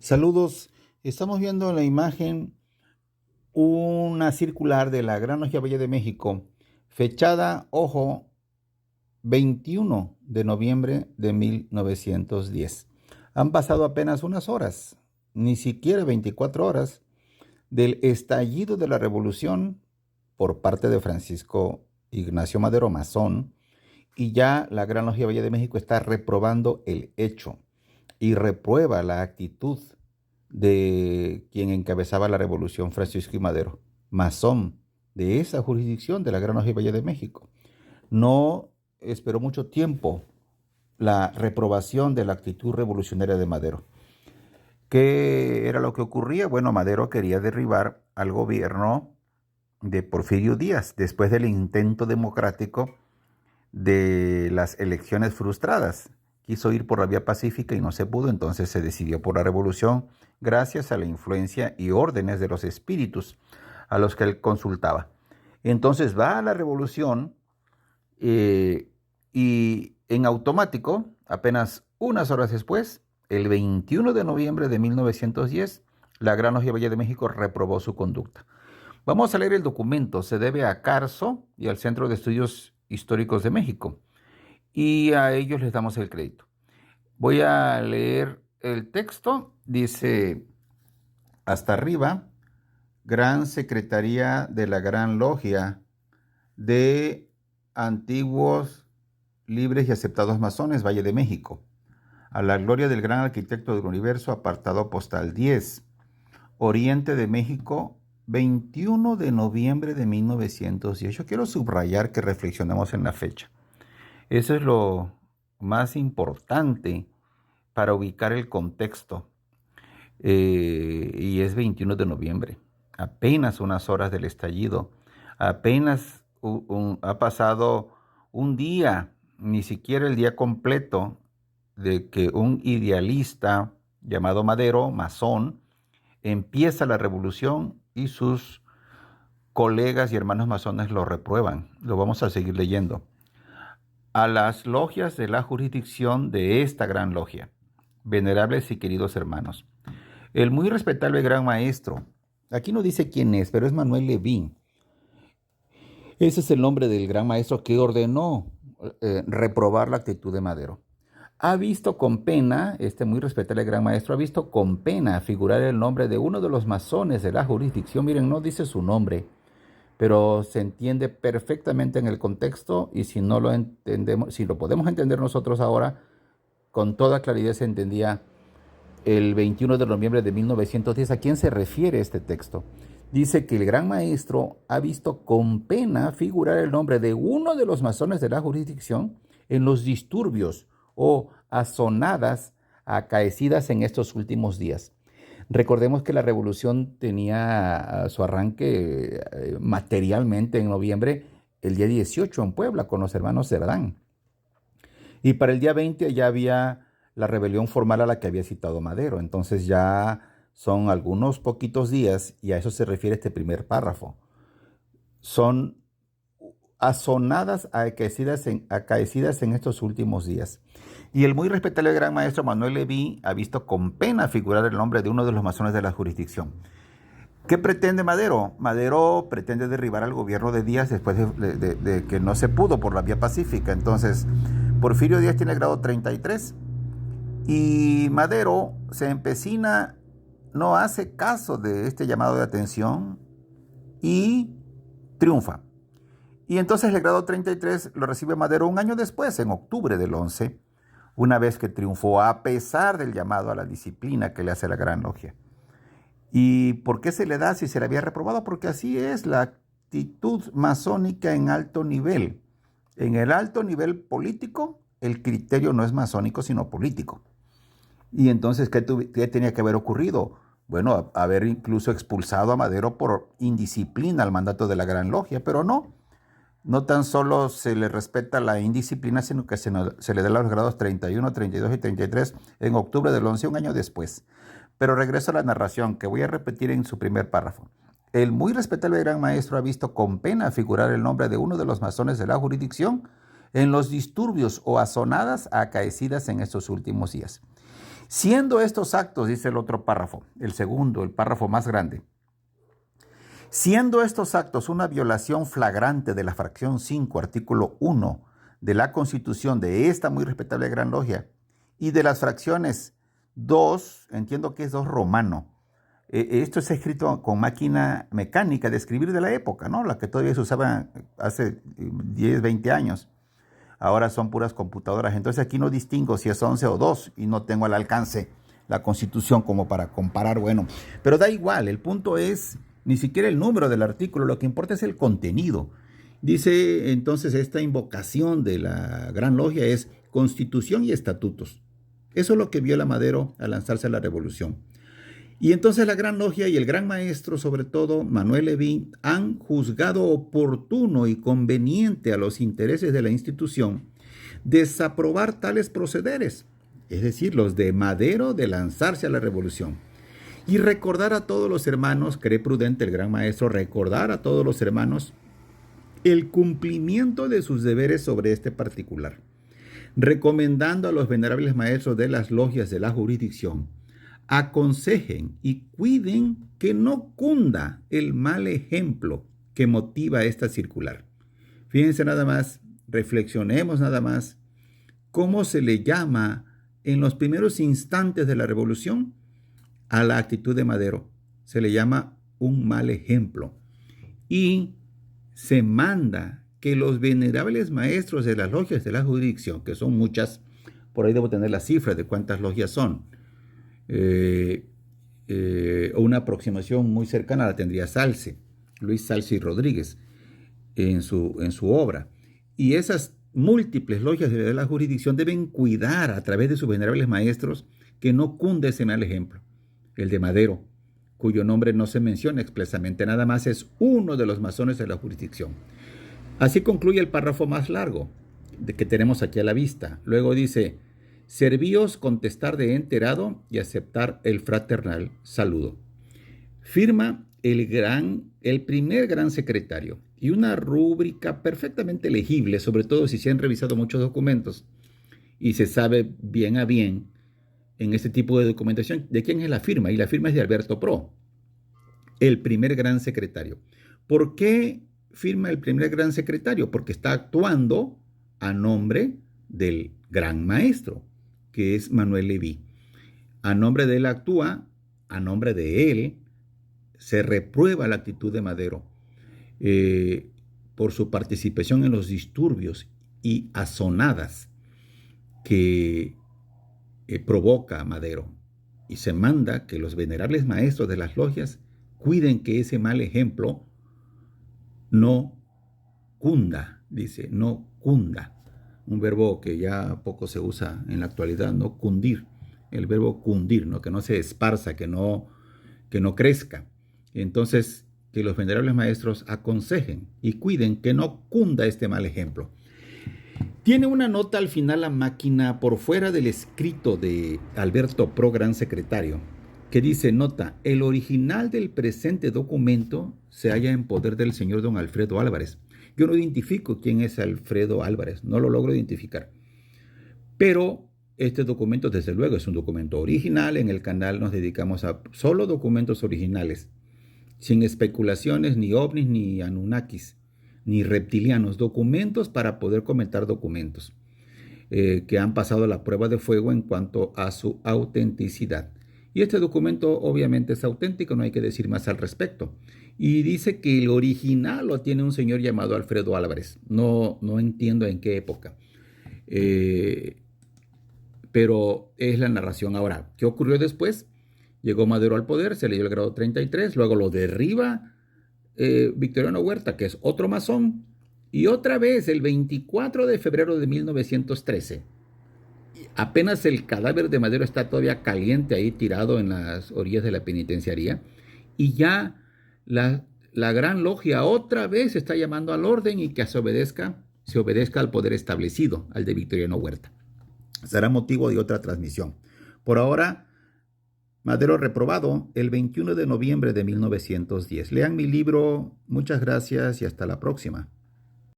Saludos, estamos viendo en la imagen una circular de la Gran Logia Valle de México, fechada, ojo, 21 de noviembre de 1910. Han pasado apenas unas horas, ni siquiera 24 horas, del estallido de la revolución por parte de Francisco Ignacio Madero, masón, y ya la Gran Logia Valle de México está reprobando el hecho y reprueba la actitud de quien encabezaba la revolución, Francisco I. Madero, masón de esa jurisdicción de la Gran Logia Valle de México. No esperó mucho tiempo la reprobación de la actitud revolucionaria de Madero. ¿Qué era lo que ocurría? Bueno, Madero quería derribar al gobierno de Porfirio Díaz después del intento democrático de las elecciones frustradas. Quiso ir por la vía pacífica y no se pudo, entonces se decidió por la revolución gracias a la influencia y órdenes de los espíritus a los que él consultaba. Entonces va a la revolución y en automático, apenas unas horas después, el 21 de noviembre de 1910, la Gran Logia Valle de México reprobó su conducta. Vamos a leer el documento. Se debe a Carso y al Centro de Estudios Históricos de México, y a ellos les damos el crédito. Voy a leer el texto. Dice hasta arriba: Gran Secretaría de la Gran Logia de Antiguos, Libres y Aceptados Masones, Valle de México. A la gloria del gran arquitecto del universo, apartado postal 10, Oriente de México, 21 de noviembre de 1910. Yo quiero subrayar que reflexionemos en la fecha. Eso es lo más importante para ubicar el contexto. Y es 21 de noviembre, apenas unas horas del estallido, apenas ha pasado un día, ni siquiera el día completo, de que un idealista llamado Madero, masón, empieza la revolución y sus colegas y hermanos masones lo reprueban. Lo vamos a seguir leyendo. A las logias de la jurisdicción de esta gran logia, venerables y queridos hermanos, el muy respetable gran maestro, aquí no dice quién es, pero es Manuel Levín. Ese es el nombre del gran maestro que ordenó reprobar la actitud de Madero. Ha visto con pena, este muy respetable gran maestro, ha visto con pena figurar el nombre de uno de los masones de la jurisdicción. Miren, no dice su nombre, pero se entiende perfectamente en el contexto, y si no lo entendemos, si lo podemos entender nosotros ahora, con toda claridad se entendía el 21 de noviembre de 1910. ¿A quién se refiere este texto? Dice que el gran maestro ha visto con pena figurar el nombre de uno de los masones de la jurisdicción en los disturbios o azonadas acaecidas en estos últimos días. Recordemos que la revolución tenía su arranque materialmente en noviembre, el día 18 en Puebla, con los hermanos Cerdán. Y para el día 20 ya había la rebelión formal a la que había citado Madero. Entonces ya son algunos poquitos días, y a eso se refiere este primer párrafo. Son azonadas, acaecidas en estos últimos días. Y el muy respetable gran maestro Manuel Leví ha visto con pena figurar el nombre de uno de los masones de la jurisdicción. ¿Qué pretende Madero? Madero pretende derribar al gobierno de Díaz después de que no se pudo por la vía pacífica. Entonces, Porfirio Díaz tiene el grado 33 y Madero se empecina, no hace caso de este llamado de atención y triunfa. Y entonces el grado 33 lo recibe Madero un año después, en octubre del 11, una vez que triunfó a pesar del llamado a la disciplina que le hace la Gran Logia. ¿Y por qué se le da si se le había reprobado? Porque así es la actitud masónica en alto nivel. En el alto nivel político, el criterio no es masónico, sino político. Y entonces, ¿qué tenía que haber ocurrido? Bueno, haber incluso expulsado a Madero por indisciplina al mandato de la Gran Logia, pero no. No tan solo se le respeta la indisciplina, sino que se le da los grados 31, 32 y 33 en octubre del 11, un año después. Pero regreso a la narración, que voy a repetir en su primer párrafo. El muy respetable gran maestro ha visto con pena figurar el nombre de uno de los masones de la jurisdicción en los disturbios o azonadas acaecidas en estos últimos días. Siendo estos actos, dice el otro párrafo, el segundo, el párrafo más grande, siendo estos actos una violación flagrante de la fracción 5, artículo 1 de la Constitución de esta muy respetable Gran Logia y de las fracciones 2, entiendo que es 2 romano. Esto es escrito con máquina mecánica de escribir de la época, ¿no? La que todavía se usaba hace 10, 20 años. Ahora son puras computadoras. Entonces aquí no distingo si es 11 o 2 y no tengo al alcance la Constitución como para comparar. Bueno, pero da igual. El punto es ni siquiera el número del artículo. Lo que importa es el contenido. Dice entonces esta invocación de la Gran Logia es Constitución y estatutos. Eso es lo que viola Madero al lanzarse a la revolución. Y entonces la Gran Logia y el Gran Maestro, sobre todo Manuel Levín, han juzgado oportuno y conveniente a los intereses de la institución desaprobar tales procederes, es decir, los de Madero de lanzarse a la revolución. Y recordar a todos los hermanos, cree prudente el Gran Maestro, recordar a todos los hermanos el cumplimiento de sus deberes sobre este particular, recomendando a los venerables maestros de las logias de la jurisdicción aconsejen y cuiden que no cunda el mal ejemplo que motiva esta circular. Fíjense nada más, reflexionemos nada más cómo se le llama en los primeros instantes de la revolución a la actitud de Madero. Se le llama un mal ejemplo. Y se manda que los venerables maestros de las logias de la jurisdicción, que son muchas, por ahí debo tener la cifra de cuántas logias son, una aproximación muy cercana la tendría Salce, Luis Salce y Rodríguez, en su obra. Y esas múltiples logias de la jurisdicción deben cuidar a través de sus venerables maestros que no cunde ese mal ejemplo. El de Madero, cuyo nombre no se menciona expresamente, nada más es uno de los masones de la jurisdicción. Así concluye el párrafo más largo que tenemos aquí a la vista. Luego dice: servíos contestar de enterado y aceptar el fraternal saludo. Firma el primer gran secretario y una rúbrica perfectamente legible, sobre todo si se han revisado muchos documentos y se sabe bien a bien en este tipo de documentación de quién es la firma, y la firma es de Alberto Pro, el primer gran secretario. ¿Por qué firma el primer gran secretario? Porque está actuando a nombre del gran maestro, que es Manuel Leví. A nombre de él actúa, a nombre de él se reprueba la actitud de Madero por su participación en los disturbios y azonadas que provoca Madero, y se manda que los venerables maestros de las logias cuiden que ese mal ejemplo no cunda, dice, no cunda. Un verbo que ya poco se usa en la actualidad, no cundir. El verbo cundir, ¿no? Que no se esparza, que no crezca. Entonces, que los venerables maestros aconsejen y cuiden que no cunda este mal ejemplo. Tiene una nota al final la máquina por fuera del escrito de Alberto Pro, gran secretario, que dice, nota, el original del presente documento se halla en poder del señor don Alfredo Álvarez. Yo no identifico quién es Alfredo Álvarez, no lo logro identificar. Pero este documento, desde luego, es un documento original. En el canal nos dedicamos a solo documentos originales, sin especulaciones, ni ovnis, ni anunnakis, ni reptilianos. Documentos para poder comentar documentos que han pasado la prueba de fuego en cuanto a su autenticidad. Y este documento obviamente es auténtico, no hay que decir más al respecto. Y dice que el original lo tiene un señor llamado Alfredo Álvarez. No entiendo en qué época. Pero es la narración ahora. ¿Qué ocurrió después? Llegó Madero al poder, se le dio el grado 33, luego lo derriba Victoriano Huerta, que es otro masón, y otra vez el 24 de febrero de 1913. Apenas el cadáver de Madero está todavía caliente ahí tirado en las orillas de la penitenciaría, y ya la Gran Logia otra vez está llamando al orden y que se obedezca al poder establecido, al de Victoriano Huerta. Será motivo de otra transmisión. Por ahora, Madero reprobado el 21 de noviembre de 1910. Lean mi libro. Muchas gracias y hasta la próxima.